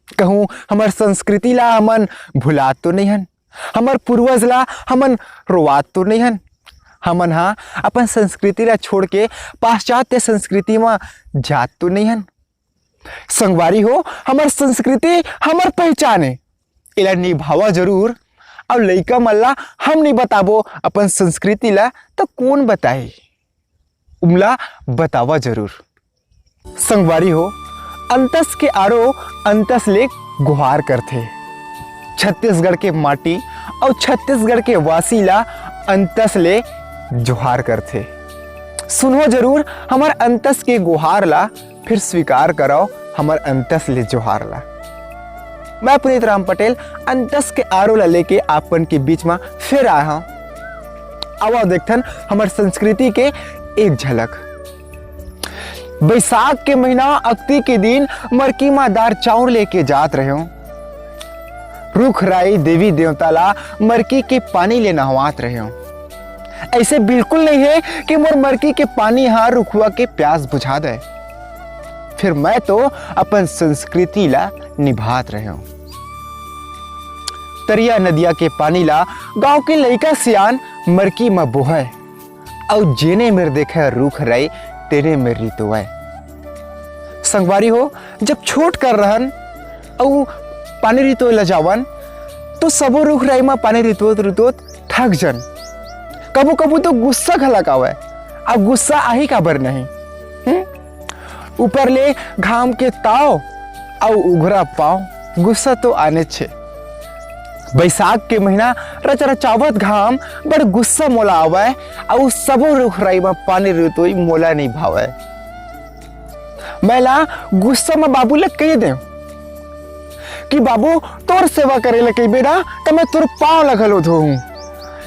कहूँ हमार संस्कृति ला हमन भुलात तो नहीं हन, हमार पूर्वज ला हमन रोवात तो नहीं हन। हमन हाँ अपन संस्कृति ला छोड़ के पाश्चात्य संस्कृति में जात तो नहीं हन। संगवारी हो, हमार संस्कृति हमार पहचान है, इला निभावा जरूर। अब लइका मन ला हम नहीं बताबो अपन संस्कृति ला तो कौन बताए, उमला बतावा जरूर। संगवारी हो, अंतस के आरो अंतस ले गुहार करथे। छत्तीसगढ़ के माटी और छत्तीसगढ़ के वासी ला अंतस ले जोहार करथे। सुनो जरूर हमार अंतस के गुहार ला, फिर स्वीकार कराओ हमार अंतस ले जोहार ला। मैं पुनीत राम पटेल अंतस के आरो ला लेके आपन के बीच में फिर आया हूं। आवा देखथन हमार संस्कृति के एक झलक। बैसाख के महीना अक्ति के दिन मरकी माँ दार चाउर लेके जात रहे हूं। रुख राई देवी देवता ला मरकी के पानी ले नहवात रहे हूं। ऐसे बिल्कुल नहीं है कि मोर मरकी के पानी हार रुखुआ के प्यास बुझा दे। फिर मैं तो अपन संस्कृति ला निभात रहे हूं। तरिया नदिया के पानी ला गांव के लइका सियान मरकी में बोहे, और जेने मेरे देखे रुख राई तेरे में रितोए। संगवारी हो, जब छोट कर रहन और पानी रितो ला जावन तो सबो रुख राई में पानी रितोत रितोत थक जन। कबू कबू तो गुस्सा खलक आवे, अब गुस्सा आही काबर नहीं। ऊपर ले घाम के ताव और उघरा पाव, गुस्सा तो आने छे। बैसाख के महीना रचरचावत घाम बड़ गुस्सा मोला आवे, और सबो रुख राई में पानी रितोई मोला नहीं भावे। मैं ला गुस्सा में बाबू ले कह दे कि बाबू तोर सेवा करे ले कही बेटा तो मैं तोर पाँव लगलो धोऊं,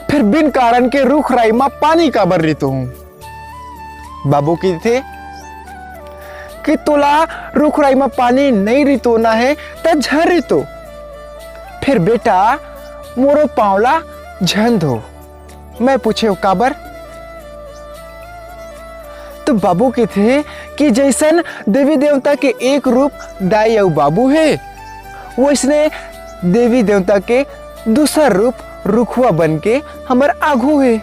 फिर बिन कारण के रुख राई में पानी काबर रितो हूं। बाबू की थे कि तोला रुख राई में पानी नहीं रितोना है तो झर रितो, फिर बेटा मोरो पावला झन धो। मैं पूछे काबर, तो बाबू के थे कि जैसन देवी देवता के एक रूप दाई और बाबू है, वैसने देवी देवता के दूसरा रूप रुखुआ बन के हमर आघू है।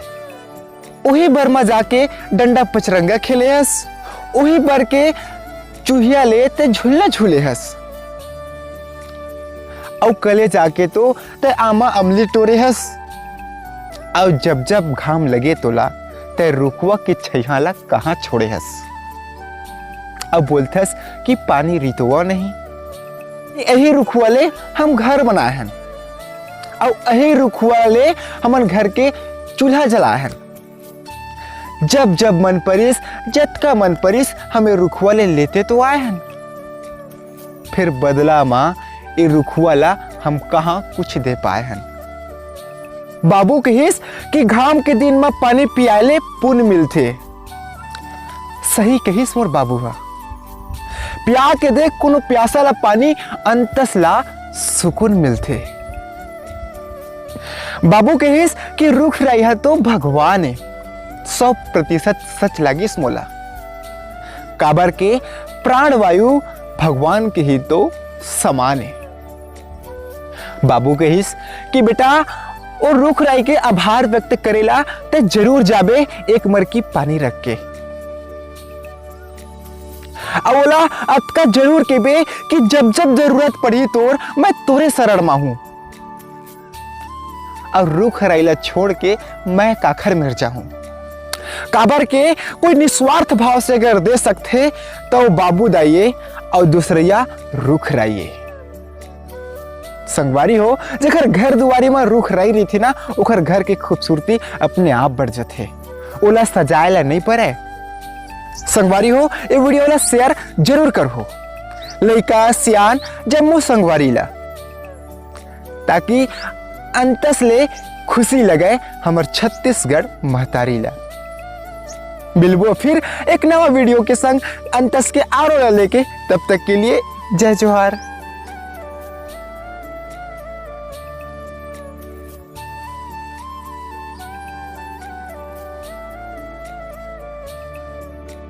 वही बर में जाके डंडा पचरंगा खेले हस, वही बर के चूहिया ले ते झूलना झूले हस, और कले जाके तो ते आमा अमली टोरे हस। और जब जब घाम लगे तोला ते रुखुआ के छैहाला कहाँ छोड़े हस। अब बोलथस कि पानी रितुआ नहीं, यही रुखुआ ले हम घर बनाए हन, और यही रुखुआ ले हमन घर के चूल्हा जलाए हन। जब जब मन परिस, जतका मन परिस हमें रुखुआ ले लेते तो आए हन। फिर बदला माँ ये रुखुआ ला हम कहाँ कुछ दे पाए हन। बाबू कहिस कि घाम के दिन में पानी पियाले पुण्य मिलते। सही कहिस मोर बाबू हा, पिया के देख कोनो प्यासा ला पानी अंतस ला सुकून मिलते। बाबू कहिस कि रुख राई है तो भगवान है, 100% सच लागिस मोला। काबर के प्राण वायु भगवान के ही तो समान है। बाबू कहिस कि बेटा और रुख राई के आभार व्यक्त करेला ते जरूर जाबे एक मरकी पानी रख के। अवला अतका जरूर के बे कि जब जब जरूरत पड़ी तोर मैं तोरे शरण में हूं, और रुख राईला छोड़ के मैं काखर मिर जाऊं। काबर के कोई निस्वार्थ भाव से अगर दे सकते तो बाबू दाइये और दूसरिया रुख राइये। संगवारी हो, जेकर घर दुआरी में रुख राई रही थी ना, ओकर घर की खूबसूरती अपने आप बढ़ जाते, ओला सजाए ला नहीं पड़े। संगवारी हो, ये वीडियो ला शेयर जरूर करो, लइका सियान जम्मू संगवारी ला, ताकि अंतस ले खुशी लगे हमर छत्तीसगढ़ महतारी ला। मिलबो फिर एक नवा वीडियो के संग अंतस के आरो ला लेके, तब तक के लिए जय जोहार।